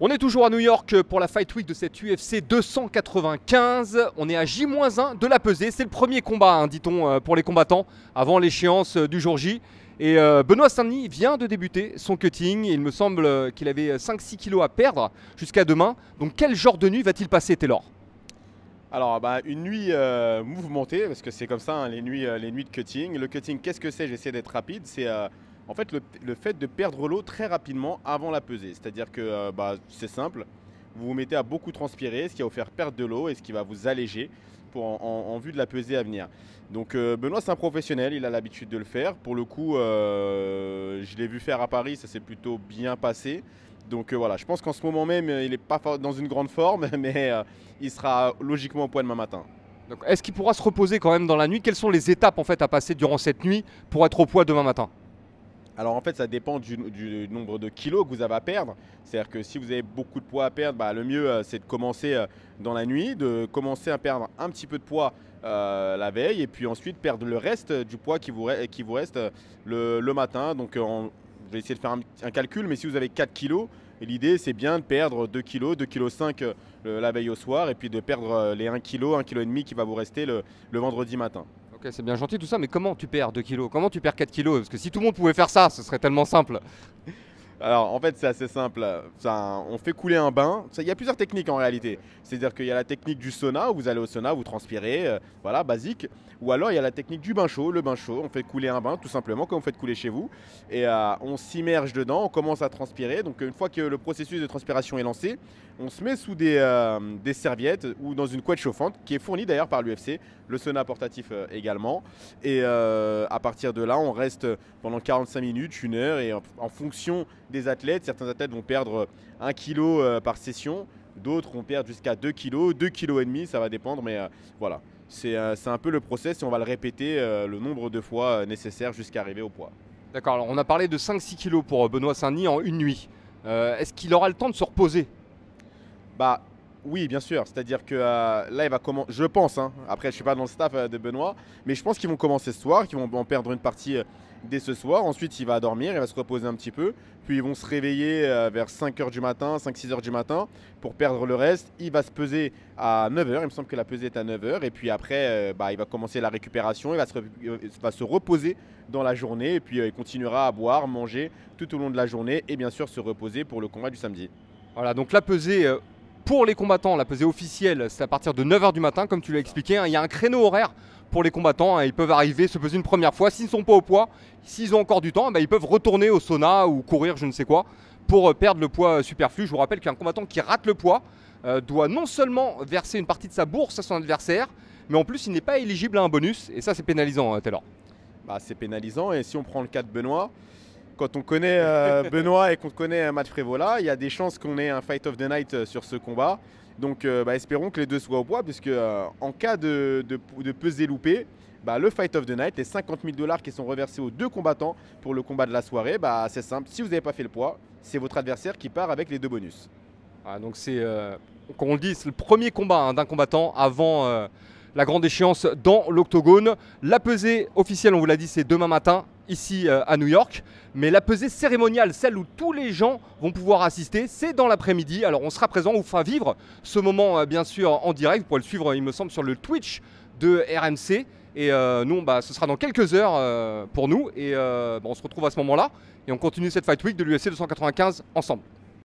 On est toujours à New York pour la Fight Week de cette UFC 295. On est à J-1 de la pesée. C'est le premier combat, hein, dit-on, pour les combattants avant l'échéance du jour J. Et Benoît Saint-Denis vient de débuter son cutting. Il me semble qu'il avait 5-6 kilos à perdre jusqu'à demain. Donc quel genre de nuit va-t-il passer, Taylor? Alors, une nuit mouvementée, parce que c'est comme ça, hein, les nuits de cutting. Le cutting, qu'est-ce que c'est? J'essaie d'être rapide. C'est en fait le fait de perdre l'eau très rapidement avant la pesée. C'est-à-dire que c'est simple, vous vous mettez à beaucoup transpirer, ce qui va vous faire perdre de l'eau et ce qui va vous alléger en vue de la pesée à venir. Donc Benoît, c'est un professionnel, il a l'habitude de le faire. Pour le coup, je l'ai vu faire à Paris, ça s'est plutôt bien passé. Donc voilà, je pense qu'en ce moment même, il n'est pas dans une grande forme, mais il sera logiquement au point demain matin. Donc, est-ce qu'il pourra se reposer quand même dans la nuit? Quelles sont les étapes en fait à passer durant cette nuit pour être au poids demain matin? Alors en fait, ça dépend du nombre de kilos que vous avez à perdre. C'est-à-dire que si vous avez beaucoup de poids à perdre, le mieux c'est de commencer dans la nuit, de commencer à perdre un petit peu de poids la veille et puis ensuite perdre le reste du poids qui vous reste le matin. Donc je vais essayer de faire un calcul, mais si vous avez 4 kilos, l'idée c'est bien de perdre 2 kilos, 2,5 kg la veille au soir et puis de perdre les 1 kg, 1,5 kg qui va vous rester le vendredi matin. Ok, c'est bien gentil tout ça, mais comment tu perds 2 kilos? Comment tu perds 4 kilos? Parce que si tout le monde pouvait faire ça, ce serait tellement simple. Alors en fait c'est assez simple, on fait couler un bain, il y a plusieurs techniques en réalité. C'est-à-dire qu'il y a la technique du sauna, où vous allez au sauna, vous transpirez, voilà, basique. Ou alors il y a la technique du bain chaud, le bain chaud, on fait couler un bain tout simplement comme vous faites couler chez vous. Et on s'immerge dedans, on commence à transpirer. Donc une fois que le processus de transpiration est lancé, on se met sous des serviettes ou dans une couette chauffante qui est fournie d'ailleurs par l'UFC, le sauna portatif également. Et à partir de là, on reste pendant 45 minutes, 1 heure et en fonction des athlètes, certains athlètes vont perdre 1 kg par session, d'autres vont perdre jusqu'à 2 kg, 2,5 kg, ça va dépendre, mais voilà. C'est un peu le process et on va le répéter le nombre de fois nécessaire jusqu'à arriver au poids. D'accord, alors on a parlé de 5-6 kilos pour Benoît Saint-Denis en une nuit. Est-ce qu'il aura le temps de se reposer? Bah oui, bien sûr. C'est-à-dire que là, il va commencer. Je pense. Hein, après, je suis pas dans le staff de Benoît, mais je pense qu'ils vont commencer ce soir, qu'ils vont en perdre une partie dès ce soir. Ensuite, il va dormir, il va se reposer un petit peu. Puis ils vont se réveiller vers 5 h du matin, 5-6 h du matin pour perdre le reste. Il va se peser à 9 h. Il me semble que la pesée est à 9 h. Et puis après, il va commencer la récupération. Il va se reposer dans la journée. Et puis il continuera à boire, manger tout au long de la journée. Et bien sûr, se reposer pour le combat du samedi. Voilà, donc la pesée pour les combattants, la pesée officielle, c'est à partir de 9 h du matin, comme tu l'as expliqué. Hein. Il y a un créneau horaire pour les combattants. Hein. Ils peuvent arriver, se peser une première fois. S'ils ne sont pas au poids, s'ils ont encore du temps, ils peuvent retourner au sauna ou courir, je ne sais quoi, pour perdre le poids superflu. Je vous rappelle qu'un combattant qui rate le poids doit non seulement verser une partie de sa bourse à son adversaire, mais en plus, il n'est pas éligible à un bonus. Et ça, c'est pénalisant, Taylor. C'est pénalisant. Et si on prend le cas de Benoît, quand on connaît Benoît et qu'on connaît Matt Frevola, il y a des chances qu'on ait un Fight of the Night sur ce combat. Donc espérons que les deux soient au poids, puisque en cas de pesée loupée, le Fight of the Night, les 50 000 $ qui sont reversés aux deux combattants pour le combat de la soirée, c'est simple. Si vous n'avez pas fait le poids, c'est votre adversaire qui part avec les deux bonus. Ah, donc c'est, comme on le dit, c'est le premier combat d'un combattant avant la grande échéance dans l'octogone. La pesée officielle, on vous l'a dit, c'est demain matin ici à New York. Mais la pesée cérémoniale, celle où tous les gens vont pouvoir assister, c'est dans l'après-midi. Alors on sera présent, on vous fera vivre ce moment bien sûr en direct. Vous pourrez le suivre, il me semble, sur le Twitch de RMC. Et nous, ce sera dans quelques heures pour nous. Et on se retrouve à ce moment-là. Et on continue cette Fight Week de l'UFC 295 ensemble.